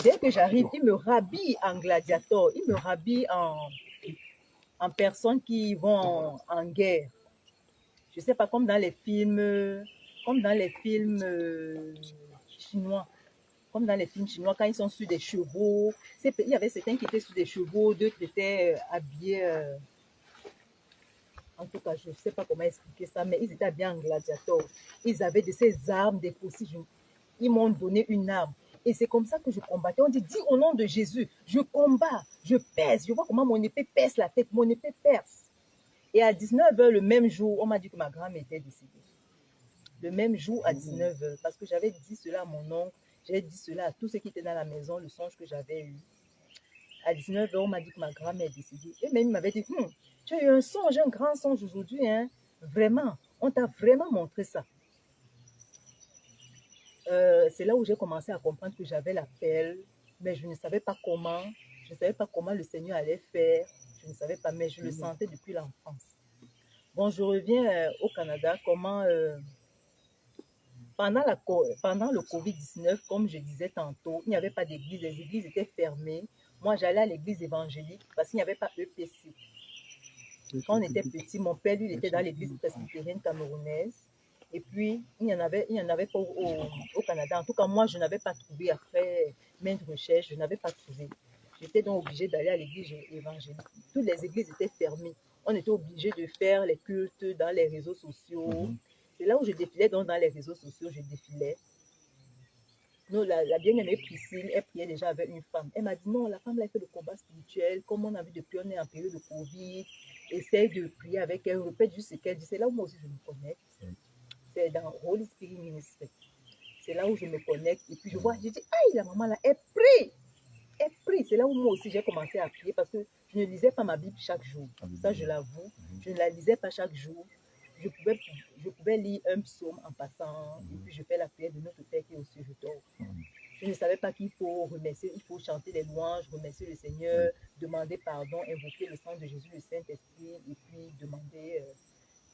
Dès que j'arrive, ils me rhabillent en gladiateur. Ils me rhabillent en personnes qui vont en guerre. Je ne sais pas, comme dans les films chinois. Comme dans les films chinois, quand ils sont sur des chevaux. Il y avait certains qui étaient sur des chevaux, d'autres étaient habillés. En tout cas, je ne sais pas comment expliquer ça, mais ils étaient habillés en gladiateur. Ils avaient de ces armes, des fusils. Ils m'ont donné une arme. Et c'est comme ça que je combattais. On dit, dis au nom de Jésus, je combats, je perce. Je vois comment mon épée perce la tête, mon épée perce. Et à 19h, le même jour, on m'a dit que ma grand-mère était décédée. Le même jour, à 19h, parce que j'avais dit cela à mon oncle, j'ai dit cela à tous ceux qui étaient dans la maison, le songe que j'avais eu. À 19h, on m'a dit que ma grand-mère est décédée. Et même, il m'avait dit, tu as eu un songe, un grand songe aujourd'hui, hein? Vraiment, on t'a vraiment montré ça. C'est là où j'ai commencé à comprendre que j'avais l'appel, mais je ne savais pas comment. Je ne savais pas comment le Seigneur allait faire. Je ne savais pas, mais je le sentais depuis l'enfance. Bon, je reviens au Canada. Comment, pendant le Covid-19, comme je disais tantôt, il n'y avait pas d'église. Les églises étaient fermées. Moi, j'allais à l'église évangélique parce qu'il n'y avait pas EPC. Quand on était petit, mon père, lui, il était dans l'église presbytérienne camerounaise. Et puis, il n'y en avait pas au Canada. En tout cas, moi, je n'avais pas trouvé, après maintes recherches, je n'avais pas trouvé. J'étais donc obligée d'aller à l'église évangélique. Toutes les églises étaient fermées. On était obligé de faire les cultes dans les réseaux sociaux. C'est là où je défilais, donc dans les réseaux sociaux, je défilais. Non, la bien-aimée Priscille, elle priait déjà avec une femme. Elle m'a dit, non, la femme, là, elle fait le combat spirituel. Comme on a vu depuis, on est en période de Covid. Essaye de prier avec elle. Répète juste ce qu'elle dit. C'est là où moi aussi je me connecte. C'est dans Holy Spirit Ministry. C'est là où je me connecte. Et puis je vois, je dis, aïe, la maman là, elle prie. Elle prie. C'est là où moi aussi j'ai commencé à prier parce que je ne lisais pas ma Bible chaque jour. Ça, je l'avoue. Je ne la lisais pas chaque jour. Je pouvais lire un psaume en passant. Et puis je fais la prière de notre Père qui est au ciel, je dors. Je ne savais pas qu'il faut remercier, il faut chanter les louanges, remercier le Seigneur, demander pardon, invoquer le sang de Jésus, le Saint-Esprit, et puis demander,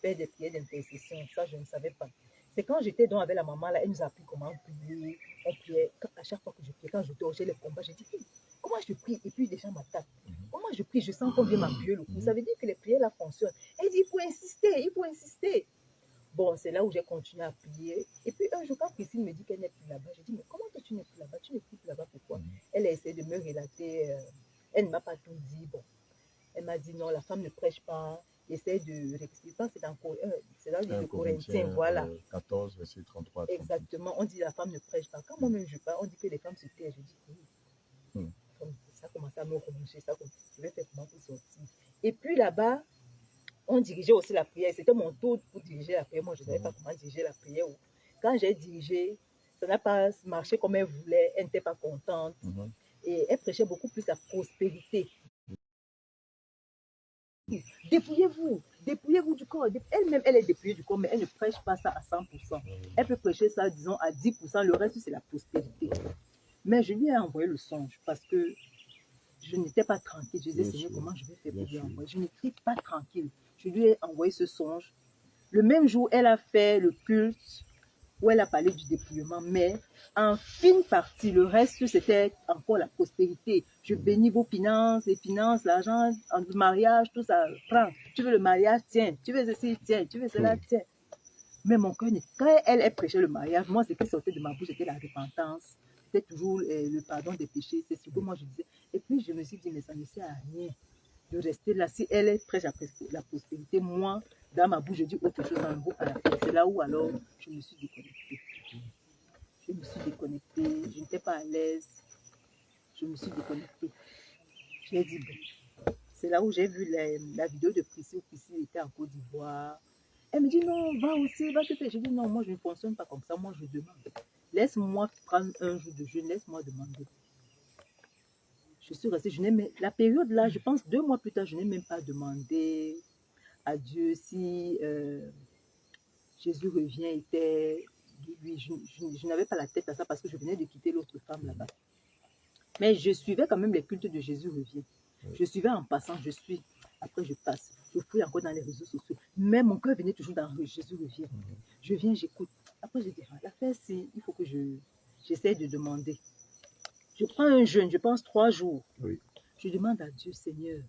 faire des prières d'intercession. Ça, je ne savais pas. C'est quand j'étais donc avec la maman, là, elle nous a appris comment prier. On priait. À chaque fois que je priais, quand je dors, j'ai les combats, j'ai dit, comment je prie? Et puis les gens m'attaquent. Comment je prie? Je sens qu'on vient m'appuyer le cou. Ça veut dire que les prières là fonctionnent. Elle dit, il faut insister, il faut insister. Bon, c'est là où j'ai continué à prier. Et puis un jour, quand Christine me dit qu'elle n'est plus là-bas, j'ai dit, mais comment tu n'es plus là-bas? Tu n'es plus là-bas, pourquoi? Elle a essayé de me relater. Elle ne m'a pas tout dit. Bon, elle m'a dit, non, la femme ne prêche pas. Essaye de rectifier. C'est dans le livre de Corinthiens, voilà. 14, verset 33. Exactement. On dit la femme ne prêche pas. Quand moi-même je parle, on dit que les femmes se taisent. Je dis, oui. Ça commence à me remonter. Je vais faire comment pour sortir. Et puis là-bas, on dirigeait aussi la prière. C'était mon tour pour diriger la prière. Moi, je ne savais pas comment diriger la prière. Quand j'ai dirigé, ça n'a pas marché comme elle voulait. Elle n'était pas contente. Et elle prêchait beaucoup plus la prospérité. Dépouillez-vous du corps. Elle-même, elle est dépouillée du corps, mais elle ne prêche pas ça à 100%. Elle peut prêcher ça, disons, à 10%. Le reste, c'est la prospérité. Mais je lui ai envoyé le songe parce que je n'étais pas tranquille. Je disais, Seigneur, comment je vais faire pour lui envoyer? Je n'étais pas tranquille. Je lui ai envoyé ce songe. Le même jour, elle a fait le culte où elle a parlé du dépouillement, mais en fine partie, le reste, c'était encore la prospérité. Je bénis vos finances, les finances, l'argent, le mariage, tout ça, prends. Tu veux le mariage, tiens. Tu veux ceci, tiens. Tu veux cela, tiens. Mais mon cœur, quand elle prêchait le mariage, moi, ce qui sortait de ma bouche, c'était la repentance. C'était toujours le pardon des péchés. C'est ce que moi, je disais. Et puis, je me suis dit, mais ça ne sert à rien de rester là. Si elle prêche la prospérité, moi, dans ma bouche, je dis autre chose, en gros, à la fin. C'est là où, alors, je me suis déconnectée. Je n'étais pas à l'aise. Je me suis déconnectée. J'ai dit, bon. C'est là où j'ai vu la vidéo de Priscille, où Priscille était en Côte d'Ivoire. Elle me dit, non, va aussi, va te faire. Je dis, non, moi, je ne fonctionne pas comme ça. Moi, je demande. Laisse-moi prendre un jour de jeûne, laisse-moi demander. Je suis restée, la période là, je pense 2 mois plus tard, je n'ai même pas demandé à Dieu si Jésus revient, je n'avais pas la tête à ça parce que je venais de quitter l'autre femme là-bas. Mais je suivais quand même les cultes de Jésus revient. Je suivais en passant, après je passe. Je fouille encore dans les réseaux sociaux. Mais mon cœur venait toujours dans Jésus revient. Je viens, j'écoute. Après je dis, l'affaire c'est, il faut que j'essaie de demander. Je prends un jeûne, je pense 3 jours. Oui. Je demande à Dieu, Seigneur,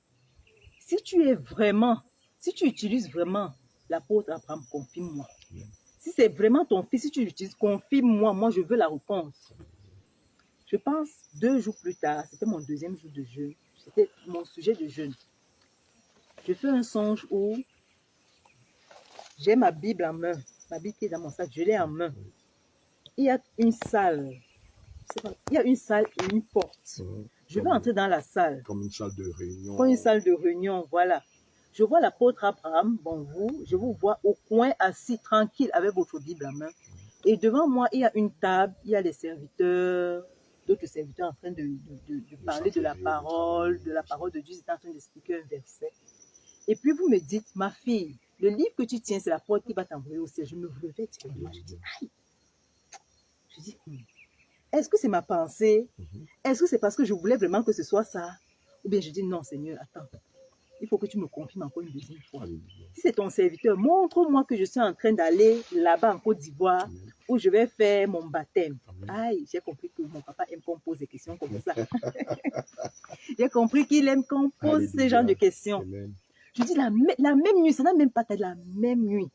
si tu utilises vraiment l'apôtre Abraham, confirme-moi. Oui. Si c'est vraiment ton fils, si tu l'utilises, confirme-moi. Moi, je veux la réponse. Je pense 2 jours plus tard, c'était mon 2e jour de jeûne. C'était mon sujet de jeûne. Je fais un songe où j'ai ma Bible en main. Ma Bible qui est dans mon sac, je l'ai en main. Il y a une salle. Il y a une salle et une porte. Je vais entrer dans la salle. Comme une salle de réunion. Comme une salle de réunion, voilà. Je vois l'apôtre Abraham, je vous vois au coin assis tranquille avec votre Bible en main. Et devant moi, il y a une table, il y a les serviteurs, d'autres serviteurs en train de parler de la parole de Dieu, ils sont en train d'expliquer un verset. Et puis vous me dites, ma fille, le livre que tu tiens, c'est la porte qui va t'envoyer au ciel. Je me relevais directement, je dis, aïe. Je dis, est-ce que c'est ma pensée? Est-ce que c'est parce que je voulais vraiment que ce soit ça? Ou bien je dis, non Seigneur, attends. Il faut que tu me confirmes encore une 2e fois. Si c'est ton serviteur, montre-moi que je suis en train d'aller là-bas en Côte d'Ivoire où je vais faire mon baptême. Aïe, j'ai compris que mon papa aime qu'on pose des questions comme ça. J'ai compris qu'il aime qu'on pose ce genre de questions. Amen. Je dis la même nuit, ça n'a même pas été la même nuit.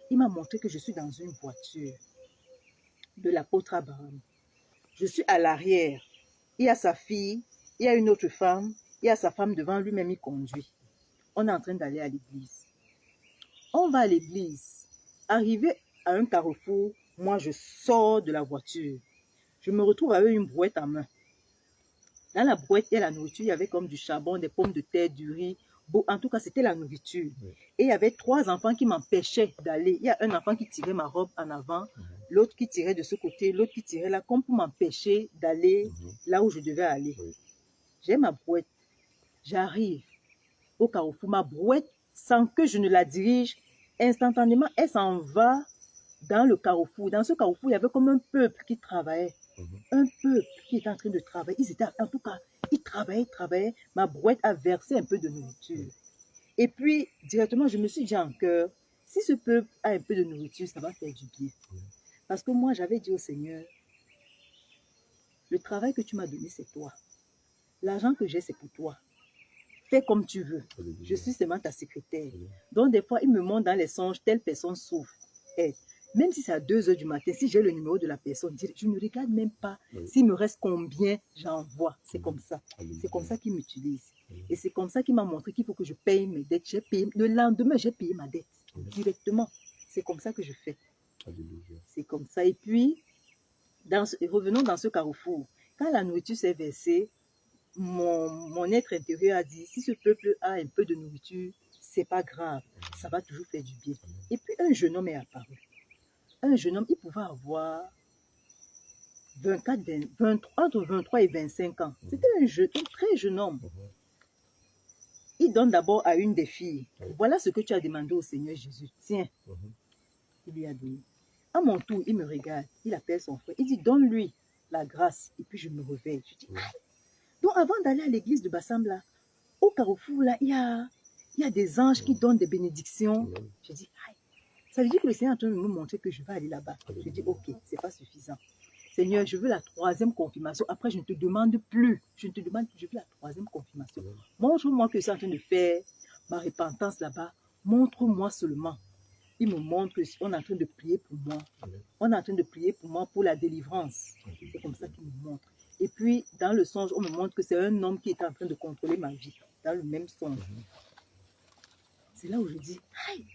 Il m'a montré que je suis dans une voiture de l'apôtre Abraham. Je suis à l'arrière. Il y a sa fille, il y a une autre femme, il y a sa femme devant lui-même, il conduit. On est en train d'aller à l'église. On va à l'église. Arrivé à un carrefour, moi, je sors de la voiture. Je me retrouve avec une brouette en main. Dans la brouette, il y a la nourriture. Il y avait comme du charbon, des pommes de terre, du riz. Bon, en tout cas, c'était la nourriture. Oui. Et il y avait 3 enfants qui m'empêchaient d'aller. Il y a un enfant qui tirait ma robe en avant, l'autre qui tirait de ce côté, l'autre qui tirait là, comme pour m'empêcher d'aller là où je devais aller. Oui. J'ai ma brouette. J'arrive au carrefour. Ma brouette, sans que je ne la dirige, instantanément, elle s'en va dans le carrefour. Dans ce carrefour, il y avait comme un peuple qui travaillait. Un peuple qui était en train de travailler. Ils étaient, en tout cas, ils travaillaient. Ma brouette a versé un peu de nourriture. Et puis, directement, je me suis dit en cœur, si ce peuple a un peu de nourriture, ça va faire du bien. Parce que moi, j'avais dit au Seigneur, le travail que tu m'as donné, c'est toi. L'argent que j'ai, c'est pour toi. Fais comme tu veux. Je suis seulement ta secrétaire. Donc, des fois, il me montre dans les songes, telle personne souffre. Et même si c'est à 2 heures du matin, si j'ai le numéro de la personne, je ne regarde même pas s'il me reste combien j'envoie. C'est comme ça. C'est comme ça qu'il m'utilise. Et c'est comme ça qu'il m'a montré qu'il faut que je paye mes dettes. J'ai payé, le lendemain, j'ai payé ma dette directement. C'est comme ça que je fais. C'est comme ça. Et puis, revenons dans ce carrefour. Quand la nourriture s'est versée, mon être intérieur a dit, si ce peuple a un peu de nourriture, c'est pas grave, ça va toujours faire du bien. Et puis un jeune homme est apparu. Un jeune homme, il pouvait avoir 23, entre 23 et 25 ans. C'était un très jeune homme. Il donne d'abord à une des filles. Voilà ce que tu as demandé au Seigneur Jésus. Tiens, il lui a donné. À mon tour, il me regarde, il appelle son frère, il dit, donne-lui la grâce. Et puis je me réveille. Je dis, donc avant d'aller à l'église de Bassam, là, au carrefour, là, il y a des anges qui donnent des bénédictions. Je dis, aïe. Ça veut dire que le Seigneur est en train de me montrer que je vais aller là-bas. Je dis, ok, c'est pas suffisant. Seigneur, je veux la 3e confirmation. Après, je ne te demande plus. Je ne te demande plus, je veux la 3e confirmation. Montre-moi que je suis en train de faire ma repentance là-bas. Montre-moi seulement. Il me montre qu'on est en train de prier pour moi. On est en train de prier pour moi pour la délivrance. C'est comme ça qu'il me montre. Et puis, dans le songe, on me montre que c'est un homme qui est en train de contrôler ma vie. Dans le même songe. C'est là où je dis, aïe,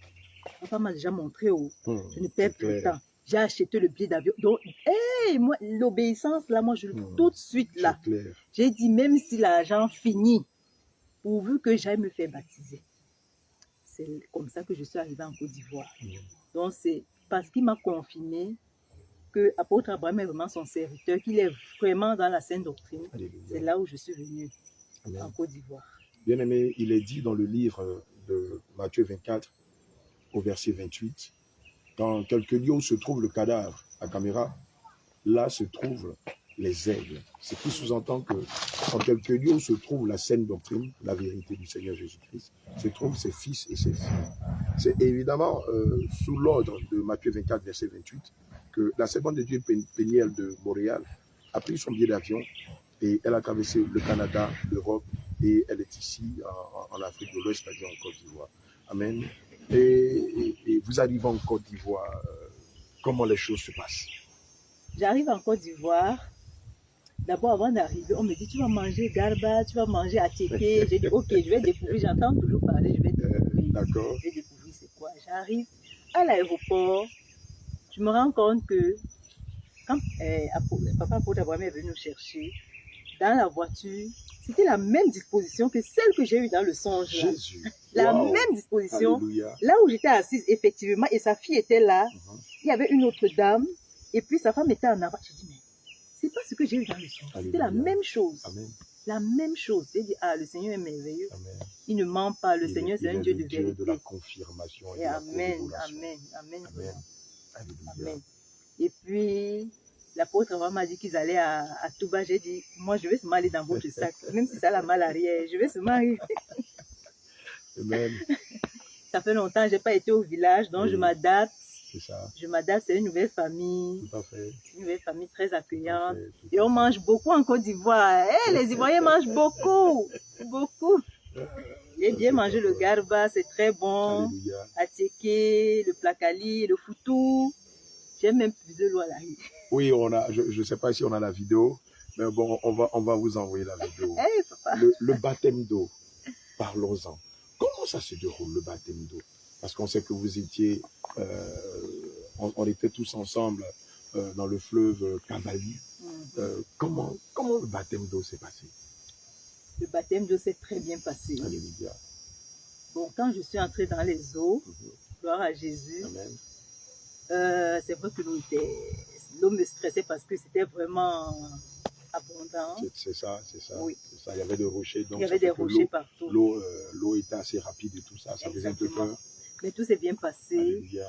papa m'a déjà montré, je ne perds plus de temps. J'ai acheté le billet d'avion. Donc, moi, l'obéissance, là, moi, je le tout de suite, là. J'ai dit, même si l'argent finit, pourvu que j'aille me faire baptiser. C'est comme ça que je suis arrivée en Côte d'Ivoire. Donc, c'est parce qu'il m'a confirmé que l'apôtre Abraham est vraiment son serviteur, qu'il est vraiment dans la sainte doctrine. C'est là où je suis venue, en Côte d'Ivoire. Bien aimé, il est dit dans le livre de Matthieu 24, au verset 28, dans quelques lieux où se trouve le cadavre à caméra, là se trouvent les aigles. Ce qui sous-entend que dans quelques lieux où se trouve la saine doctrine, la vérité du Seigneur Jésus-Christ, se trouvent ses fils et ses filles. C'est évidemment sous l'ordre de Matthieu 24, verset 28, que la servante de Dieu Péniel de Montréal a pris son billet d'avion et elle a traversé le Canada, l'Europe et elle est ici en Afrique de l'Ouest, c'est-à-dire en Côte d'Ivoire. Amen. Et vous arrivez en Côte d'Ivoire, comment les choses se passent? J'arrive en Côte d'Ivoire. D'abord, avant d'arriver, on me dit, tu vas manger garba, tu vas manger attiéké. J'ai dit, ok, je vais découvrir, j'entends toujours parler, je vais découvrir. D'accord. Je vais découvrir c'est quoi. J'arrive à l'aéroport, je me rends compte que quand papa Apôtre Abraham est venu nous chercher, dans la voiture, c'était la même disposition que celle que j'ai eue dans le songe. Jésus. La même disposition. Alléluia. Là où j'étais assise, effectivement, et sa fille était là, il y avait une autre dame, et puis sa femme était en avant. Je dis, mais c'est pas ce que j'ai eu dans le songe. C'était la même chose. Amen. La même chose. J'ai dit, le Seigneur est merveilleux. Amen. Il ne ment pas. Le Seigneur, c'est un Dieu de Dieu vérité. de la confirmation. Et amen, amen, amen. Amen. Alléluia. Amen. Et puis, l'apôtre m'a dit qu'ils allaient à Touba. J'ai dit, moi, je vais seulement aller dans votre sac. Même si ça a la malle arrière, je vais seulement arriver. Amen. Ça fait longtemps que je n'ai pas été au village, donc je m'adapte. C'est ça. Je m'adapte, c'est une nouvelle famille. Tout à fait. Une nouvelle famille très accueillante. Tout à fait. Et on mange beaucoup en Côte d'Ivoire. Les Ivoiriens mangent beaucoup. Beaucoup. J'ai bien mangé le garba, c'est très bon. Alléluia. Attiéké, le placali, le foutou. J'ai même plus de l'eau à la rive. Oui, je ne sais pas si on a la vidéo, mais bon, on va vous envoyer la vidéo. Hey, papa. Le baptême d'eau, parlons-en. Comment ça se déroule, le baptême d'eau? Parce qu'on sait que vous étiez on était tous ensemble dans le fleuve Cavali. Comment le baptême d'eau s'est passé? Le baptême d'eau s'est très bien passé. Alléluia. Bon, quand je suis entrée dans les eaux, gloire à Jésus, c'est vrai que l'eau me stressait parce que c'était vraiment abondant. C'est ça. Oui. C'est ça. Il y avait des rochers. Donc il y avait des rochers partout. L'eau était assez rapide et tout ça. Ça faisait un peu peur. Mais tout s'est bien passé. Alléluia.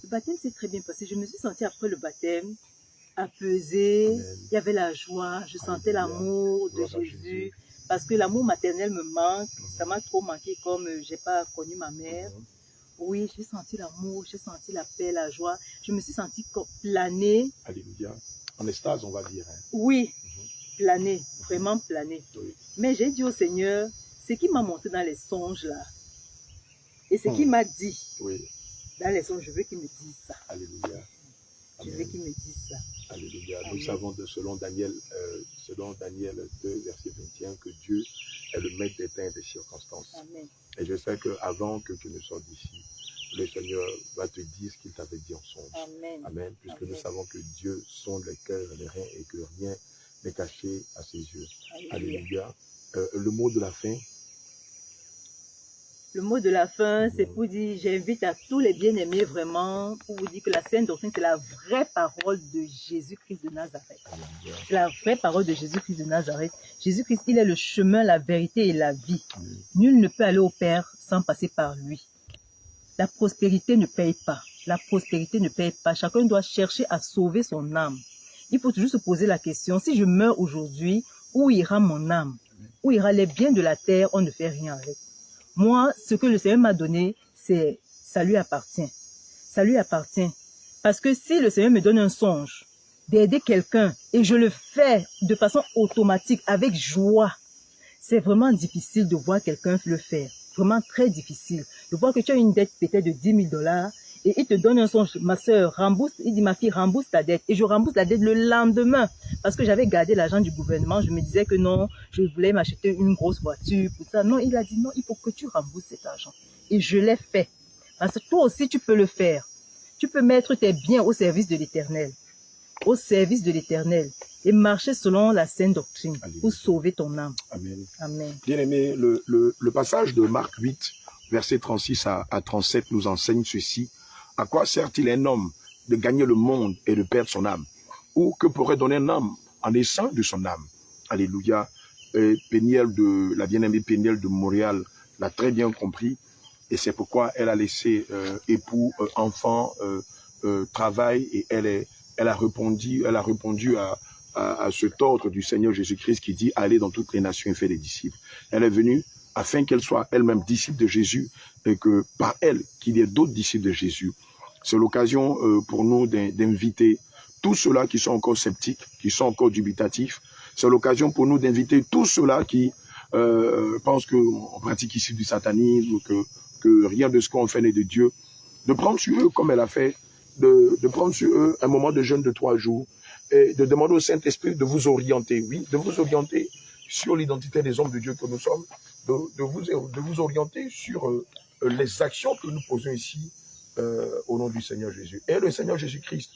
Le baptême s'est très bien passé. Je me suis sentie après le baptême apaisée. Amen. Il y avait la joie. Je sentais l'amour de Jésus. Parce que l'amour maternel me manque. Ça m'a trop manqué comme je n'ai pas connu ma mère. Oui, j'ai senti l'amour, j'ai senti la paix, la joie. Je me suis sentie planer. Alléluia. En extase, on va dire. Hein. Oui, planer, vraiment planer. Oui. Mais j'ai dit au Seigneur, ce qui m'a monté dans les songes là, et ce qu'il m'a dit dans les songes, je veux qu'il me dise ça. Alléluia. Je veux qu'il me dise ça. Alléluia. Nous savons selon Daniel 2, verset 21, que Dieu est le maître des temps et des circonstances. Amen. Et je sais qu'avant que tu ne sortes d'ici, le Seigneur va te dire ce qu'il t'avait dit en songe. Amen. Amen. Puisque nous savons que Dieu sonde les cœurs et les reins et que rien n'est caché à ses yeux. Alléluia. Le mot de la fin. Le mot de la fin, c'est pour dire, j'invite à tous les bien-aimés vraiment, pour vous dire que la Sainte Doctrine, c'est la vraie parole de Jésus-Christ de Nazareth. C'est la vraie parole de Jésus-Christ de Nazareth. Jésus-Christ, il est le chemin, la vérité et la vie. Nul ne peut aller au Père sans passer par lui. La prospérité ne paye pas. La prospérité ne paye pas. Chacun doit chercher à sauver son âme. Il faut toujours se poser la question, si je meurs aujourd'hui, où ira mon âme? Où ira les biens de la terre? On ne fait rien avec. Moi, ce que le Seigneur m'a donné, ça lui appartient. Ça lui appartient. Parce que si le Seigneur me donne un songe d'aider quelqu'un et je le fais de façon automatique, avec joie, c'est vraiment difficile de voir quelqu'un le faire. Vraiment très difficile. De voir que tu as une dette peut-être de 10 000 $ et il te donne un songe, ma soeur, rembourse, il dit ma fille, rembourse ta dette. Et je rembourse la dette le lendemain. Parce que j'avais gardé l'argent du gouvernement, je me disais que non, je voulais m'acheter une grosse voiture, pour ça. Non, il a dit non, il faut que tu rembourses cet argent. Et je l'ai fait. Parce que toi aussi, tu peux le faire. Tu peux mettre tes biens au service de l'Éternel. Au service de l'Éternel. Et marcher selon la Sainte Doctrine. Alléluia. Pour sauver ton âme. Amen. Amen. Bien aimé, le passage de Marc 8, versets 36 à 37 nous enseigne ceci. À quoi sert-il un homme de gagner le monde et de perdre son âme? Ou que pourrait donner un homme en naissant de son âme? Alléluia. La bien-aimée Péniel de Montréal l'a très bien compris. Et c'est pourquoi elle a laissé époux, enfants, travail. Et elle a répondu à cet ordre du Seigneur Jésus-Christ qui dit « Allez dans toutes les nations et faites des disciples ». Elle est venue afin qu'elle soit elle-même disciple de Jésus et que par elle, qu'il y ait d'autres disciples de Jésus. C'est l'occasion pour nous d'inviter tous ceux-là qui sont encore sceptiques, qui sont encore dubitatifs. C'est l'occasion pour nous d'inviter tous ceux-là qui pensent qu'on pratique ici du satanisme, que rien de ce qu'on fait n'est de Dieu, de prendre sur eux, comme elle a fait, de prendre sur eux un moment de jeûne de 3 jours et de demander au Saint-Esprit de vous orienter, oui, de vous orienter sur l'identité des hommes de Dieu que nous sommes, de vous orienter sur les actions que nous posons ici au nom du Seigneur Jésus. Et le Seigneur Jésus-Christ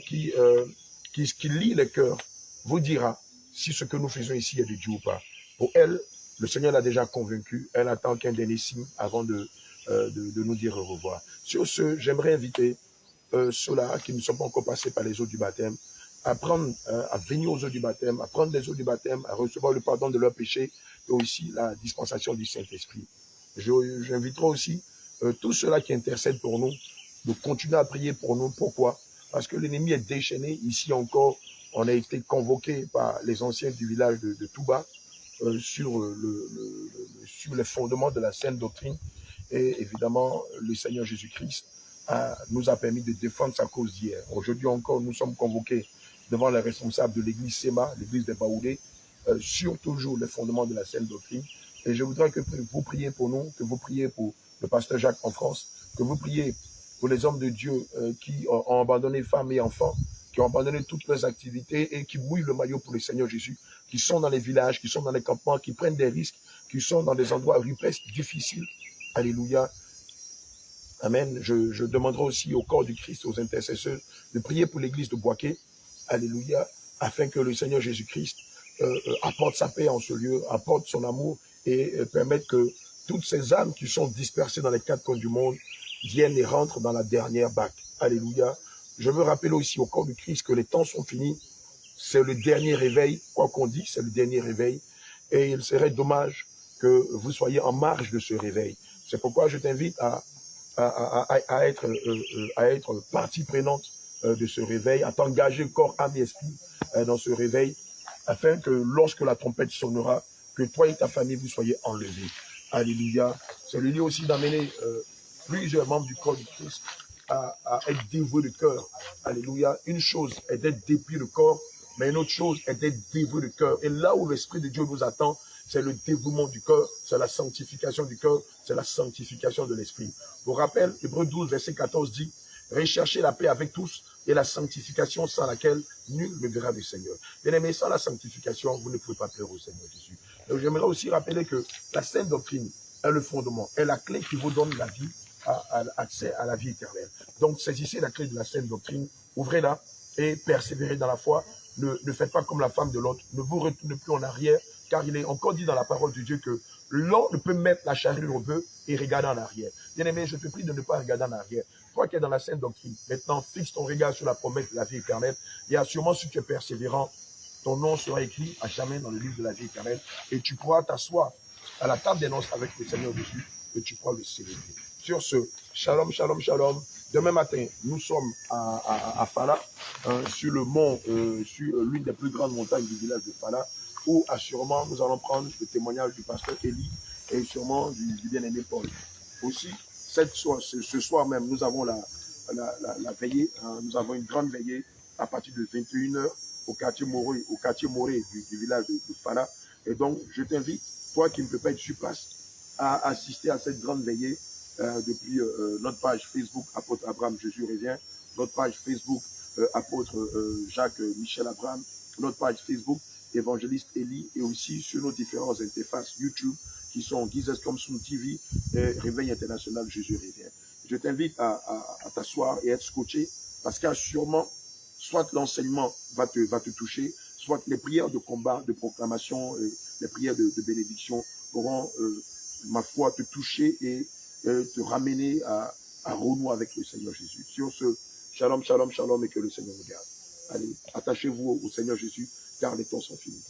qui lit les cœurs vous dira si ce que nous faisons ici est de Dieu ou pas. Pour elle, le Seigneur l'a déjà convaincu. Elle attend qu'un dernier signe avant de nous dire au revoir. Sur ce, j'aimerais inviter ceux-là qui ne sont pas encore passés par les eaux du baptême à venir aux eaux du baptême, à prendre les eaux du baptême, à recevoir le pardon de leurs péchés et aussi la dispensation du Saint-Esprit. J'inviterai aussi tous ceux-là qui intercèdent pour nous de continuer à prier pour nous. Pourquoi? Parce que l'ennemi est déchaîné. Ici encore, on a été convoqué par les anciens du village de Touba sur les fondements de la Sainte Doctrine. Et évidemment, le Seigneur Jésus-Christ nous a permis de défendre sa cause d'hier. Aujourd'hui encore, nous sommes convoqués devant les responsables de l'église SEMA, l'église des Baoulés, sur toujours les fondements de la Sainte Doctrine. Et je voudrais que vous priez pour nous, que vous priez pour le pasteur Jacques en France, que vous priez pour les hommes de Dieu qui ont abandonné femmes et enfants, qui ont abandonné toutes leurs activités et qui mouillent le maillot pour le Seigneur Jésus, qui sont dans les villages, qui sont dans les campements, qui prennent des risques, qui sont dans des endroits rupestres, difficiles. Alléluia. Amen. Je demanderai aussi au corps du Christ, aux intercesseurs, de prier pour l'église de Boaké. Alléluia. Afin que le Seigneur Jésus-Christ apporte sa paix en ce lieu, apporte son amour et permette que toutes ces âmes qui sont dispersées dans les quatre coins du monde viennent et rentrent dans la dernière Pâque. Alléluia. Je veux rappeler aussi au corps du Christ que les temps sont finis. C'est le dernier réveil, quoi qu'on dise, c'est le dernier réveil. Et il serait dommage que vous soyez en marge de ce réveil. C'est pourquoi je t'invite à être partie prenante de ce réveil, à t'engager corps, âme et esprit dans ce réveil, afin que lorsque la trompette sonnera, que toi et ta famille vous soyez enlevés. Alléluia. C'est le lieu aussi d'amener plusieurs membres du corps du Christ à être dévoués de cœur. Alléluia. Une chose est d'être dépouillé de corps, mais une autre chose est d'être dévoué de cœur. Et là où l'Esprit de Dieu nous attend, c'est le dévouement du cœur, c'est la sanctification du cœur, c'est la sanctification de l'esprit. Pour rappel, Hébreux 12, verset 14 dit, « Recherchez la paix avec tous et la sanctification sans laquelle nul ne verra le Seigneur. » Bien-aimés, sans la sanctification, vous ne pouvez pas plaire au Seigneur Jésus. Donc j'aimerais aussi rappeler que la sainte doctrine est le fondement, est la clé qui vous donne la vie, accès à la vie éternelle. Donc saisissez la clé de la sainte doctrine, ouvrez-la et persévérez dans la foi. Ne faites pas comme la femme de l'autre, ne vous retournez plus en arrière, car il est encore dit dans la parole de Dieu que l'homme ne peut mettre la charrue au bœuf et regarder en arrière. Bien-aimé, je te prie de ne pas regarder en arrière. Toi qui es dans la sainte doctrine, maintenant fixe ton regard sur la promesse de la vie éternelle, et assurément si tu es persévérant, ton nom sera écrit à jamais dans le livre de la vie éternelle, et tu pourras t'asseoir à la table des noces avec le Seigneur Jésus, et tu pourras le célébrer. Sur ce, shalom, shalom, shalom. Demain matin, nous sommes à Fala, sur le mont, sur l'une des plus grandes montagnes du village de Fala, où assurément nous allons prendre le témoignage du pasteur Élie et sûrement du bien-aimé Paul. Aussi, ce soir même, nous avons la veillée, nous avons une grande veillée à partir de 21 h au quartier Moré du village de Fala. Et donc, je t'invite, toi qui ne peux pas être sur place, à assister à cette grande veillée depuis notre page Facebook Apôtre Abraham Jésus revient, notre page Facebook Apôtre Jacques Michel Abraham, notre page Facebook Évangéliste Élie, et aussi sur nos différentes interfaces YouTube qui sont Guizes Comsoum TV et Réveil International Jésus revient. Je t'invite à t'asseoir et être scotché, parce qu'assurément, soit l'enseignement va te toucher, soit les prières de combat, de proclamation, les prières de bénédiction pourront, ma foi, te toucher et te ramener à renouer avec le Seigneur Jésus. Sur ce, shalom, shalom, shalom, et que le Seigneur nous garde. Allez, attachez-vous au Seigneur Jésus, car les temps sont finis.